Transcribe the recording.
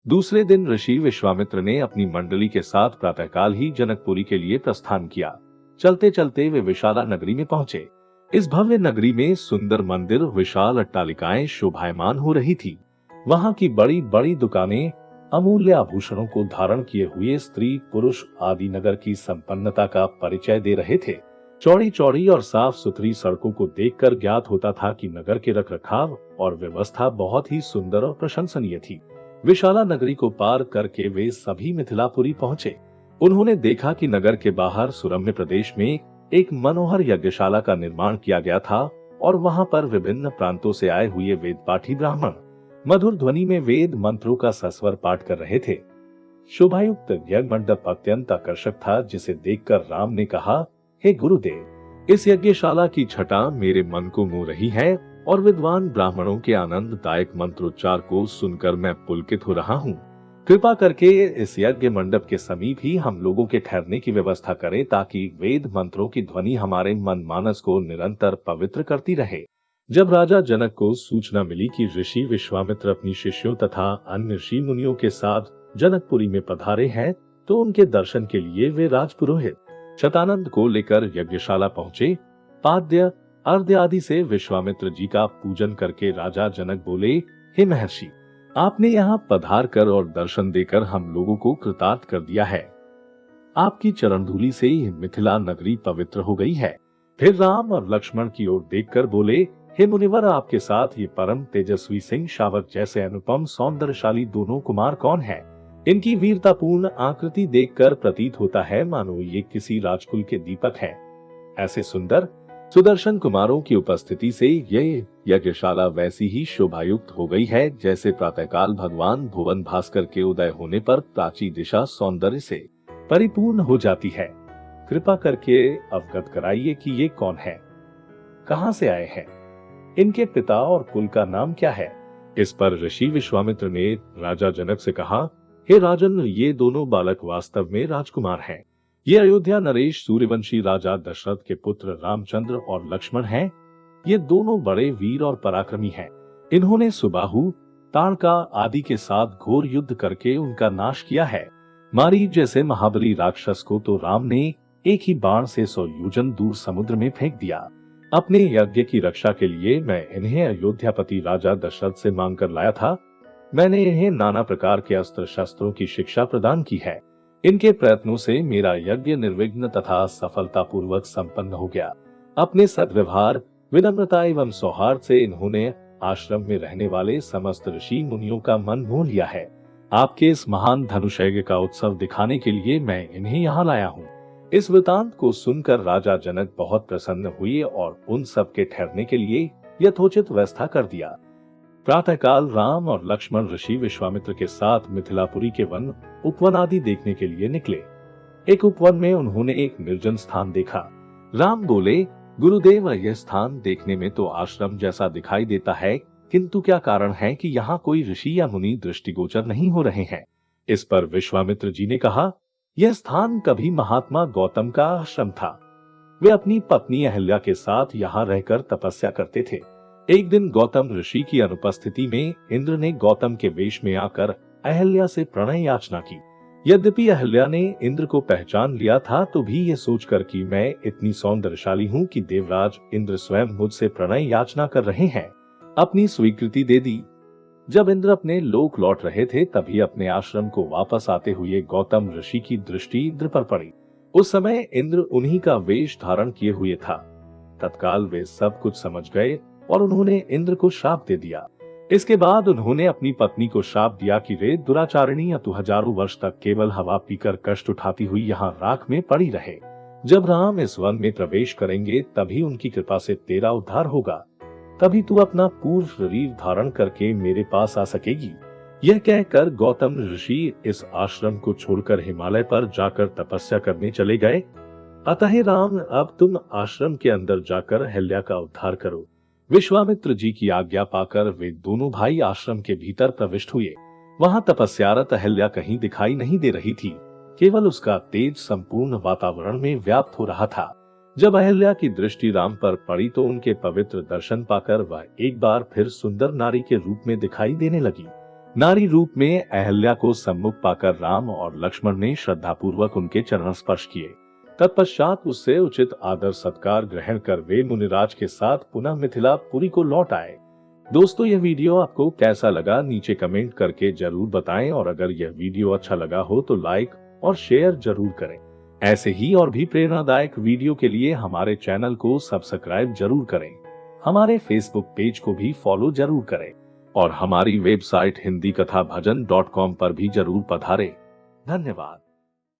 दूसरे दिन ऋषि विश्वामित्र ने अपनी मंडली के साथ प्रातःकाल ही जनकपुरी के लिए प्रस्थान किया। चलते चलते वे विशाला नगरी में पहुंचे। इस भव्य नगरी में सुंदर मंदिर, विशाल अट्टालिकाएं शोभायमान हो रही थी। वहां की बड़ी बड़ी दुकानें अमूल्य आभूषणों को धारण किए हुए स्त्री पुरुष आदि नगर की संपन्नता का परिचय दे रहे थे। चौड़ी चौड़ी और साफ सुथरी सड़कों को देखकर ज्ञात होता था कि नगर के रखरखाव और व्यवस्था बहुत ही सुंदर और प्रशंसनीय थी। विशाला नगरी को पार करके वे सभी मिथिलापुरी पहुंचे। उन्होंने देखा कि नगर के बाहर सुरम्य प्रदेश में एक मनोहर यज्ञशाला का निर्माण किया गया था और वहां पर विभिन्न प्रांतों से आए हुए वेदपाठी ब्राह्मण मधुर ध्वनि में वेद मंत्रों का सस्वर पाठ कर रहे थे। शोभायुक्त यज्ञ मंडप अत्यंत आकर्षक था, जिसे देखकर राम ने कहा, हे गुरुदेव, इस यज्ञशाला की छटा मेरे मन को मोह रही है और विद्वान ब्राह्मणों के आनंददायक मंत्रोच्चार को सुनकर मैं पुलकित हो रहा हूँ। कृपा करके इस यज्ञ मंडप के समीप ही हम लोगों के ठहरने की व्यवस्था करें, ताकि वेद मंत्रों की ध्वनि हमारे मन मानस को निरंतर पवित्र करती रहे। जब राजा जनक को सूचना मिली कि ऋषि विश्वामित्र अपनी शिष्यों तथा अन्य ऋषि मुनियों के साथ जनकपुरी में पधारे हैं, तो उनके दर्शन के लिए वे राजपुरोहित शतानंद को लेकर यज्ञशाला पहुंचे। पाद्य अर्घ्य आदि से विश्वामित्र जी का पूजन करके राजा जनक बोले, हे महर्षि, आपने यहाँ पधार कर और दर्शन देकर हम लोगों को कृतार्थ कर दिया है। आपकी चरण धूलि से ही मिथिला नगरी पवित्र हो गई है। फिर राम और लक्ष्मण की ओर देखकर बोले, हे मुनिवर, आपके साथ ये परम तेजस्वी सिंह शावक जैसे अनुपम सौंदर्यशाली दोनों कुमार कौन है? इनकी वीरतापूर्ण आकृति देखकर प्रतीत होता है मानो ये किसी राजकुल के दीपक हैं। ऐसे सुंदर सुदर्शन कुमारों की उपस्थिति से ये यज्ञशाला वैसी ही शोभायुक्त हो गई है जैसे प्रातःकाल भगवान भुवन भास्कर के उदय होने पर प्राची दिशा सौंदर्य से परिपूर्ण हो जाती है। कृपा करके अवगत कराइए कि ये कौन है, कहां से आए हैं, इनके पिता और कुल का नाम क्या है? इस पर ऋषि विश्वामित्र ने राजा जनक से कहा, हे राजन, ये दोनों बालक वास्तव में राजकुमार हैं। ये अयोध्या नरेश सूर्यवंशी राजा दशरथ के पुत्र रामचंद्र और लक्ष्मण हैं। ये दोनों बड़े वीर और पराक्रमी हैं। इन्होंने सुबाहु, ताड़का आदि के साथ घोर युद्ध करके उनका नाश किया है। मारीच जैसे महाबली राक्षस को तो राम ने एक ही बाण से 100 योजन दूर समुद्र में फेंक दिया। अपने यज्ञ की रक्षा के लिए मैं इन्हें अयोध्यापति राजा दशरथ से मांग कर लाया था। मैंने इन्हें नाना प्रकार के अस्त्र शस्त्रों की शिक्षा प्रदान की है। इनके प्रयत्नों से मेरा यज्ञ निर्विघ्न तथा सफलतापूर्वक संपन्न हो गया। अपने सद्व्यवहार, विनम्रता एवं सौहार्द से इन्होंने आश्रम में रहने वाले समस्त ऋषि मुनियों का मन मोह लिया है। आपके इस महान धनुष यज्ञ का उत्सव दिखाने के लिए मैं इन्हें यहाँ लाया हूँ। इस वृतांत को सुनकर राजा जनक बहुत प्रसन्न हुए और उन सब के ठहरने के लिए यथोचित व्यवस्था कर दिया। प्रातःकाल राम और लक्ष्मण ऋषि विश्वामित्र के साथ मिथिलापुरी के वन, उपवन आदि देखने के लिए निकले। एक उपवन में उन्होंने एक निर्जन स्थान देखा। राम बोले, गुरुदेव, यह स्थान देखने में तो आश्रम जैसा दिखाई देता है, किंतु क्या कारण है कि यहाँ कोई ऋषि या मुनि दृष्टिगोचर नहीं हो रहे हैं? इस पर विश्वामित्र जी ने कहा, यह स्थान कभी महात्मा गौतम का आश्रम था। वे अपनी पत्नी अहल्या के साथ यहाँ रहकर तपस्या करते थे। एक दिन गौतम ऋषि की अनुपस्थिति में इंद्र ने गौतम के वेश में आकर अहल्या से प्रणय याचना की। यद्यपि अहल्या ने इंद्र को पहचान लिया था, तो भी ये सोचकर कि मैं इतनी सौंदर्यशाली हूँ कि देवराज इंद्र स्वयं मुझसे प्रणय याचना कर रहे हैं, अपनी स्वीकृति दे दी। जब इंद्र अपने लोक लौट रहे थे, तभी अपने आश्रम को वापस आते हुए गौतम ऋषि की दृष्टि इंद्र पर पड़ी। उस समय इंद्र उन्हीं का वेश धारण किए हुए था। तत्काल वे सब कुछ समझ गए और उन्होंने इंद्र को श्राप दे दिया। इसके बाद उन्होंने अपनी पत्नी को श्राप दिया कि वे दुराचारिणी अतु हजारों वर्ष तक केवल हवा पीकर कष्ट उठाती हुई यहाँ राख में पड़ी रहे। जब राम इस वन में प्रवेश करेंगे, तभी उनकी कृपा से तेरा उद्धार होगा। तभी तू अपना पूर्व शरीर धारण करके मेरे पास आ सकेगी। यह कहकर गौतम ऋषि इस आश्रम को छोड़कर हिमालय पर जाकर तपस्या करने चले गए। अतः राम, अब तुम आश्रम के अंदर जाकर अहल्या का उद्धार करो। विश्वामित्र जी की आज्ञा पाकर वे दोनों भाई आश्रम के भीतर प्रविष्ट हुए। वहां तपस्यारत अहल्या कहीं दिखाई नहीं दे रही थी, केवल उसका तेज संपूर्ण वातावरण में व्याप्त हो रहा था। जब अहल्या की दृष्टि राम पर पड़ी, तो उनके पवित्र दर्शन पाकर वह एक बार फिर सुंदर नारी के रूप में दिखाई देने लगी। नारी रूप में अहल्या को सम्मुख पाकर राम और लक्ष्मण ने श्रद्धापूर्वक उनके चरण स्पर्श किए। तत्पश्चात उससे उचित आदर सत्कार ग्रहण कर वे मुनिराज के साथ पुनः मिथिलापुरी को लौट आए। दोस्तों, यह वीडियो आपको कैसा लगा नीचे कमेंट करके जरूर बताएं और अगर यह वीडियो अच्छा लगा हो तो लाइक और शेयर जरूर करें। ऐसे ही और भी प्रेरणादायक वीडियो के लिए हमारे चैनल को सब्सक्राइब जरूर करें। हमारे फेसबुक पेज को भी फॉलो जरूर करें और हमारी वेबसाइट हिंदीकथाभजन.com पर भी जरूर पधारें। धन्यवाद।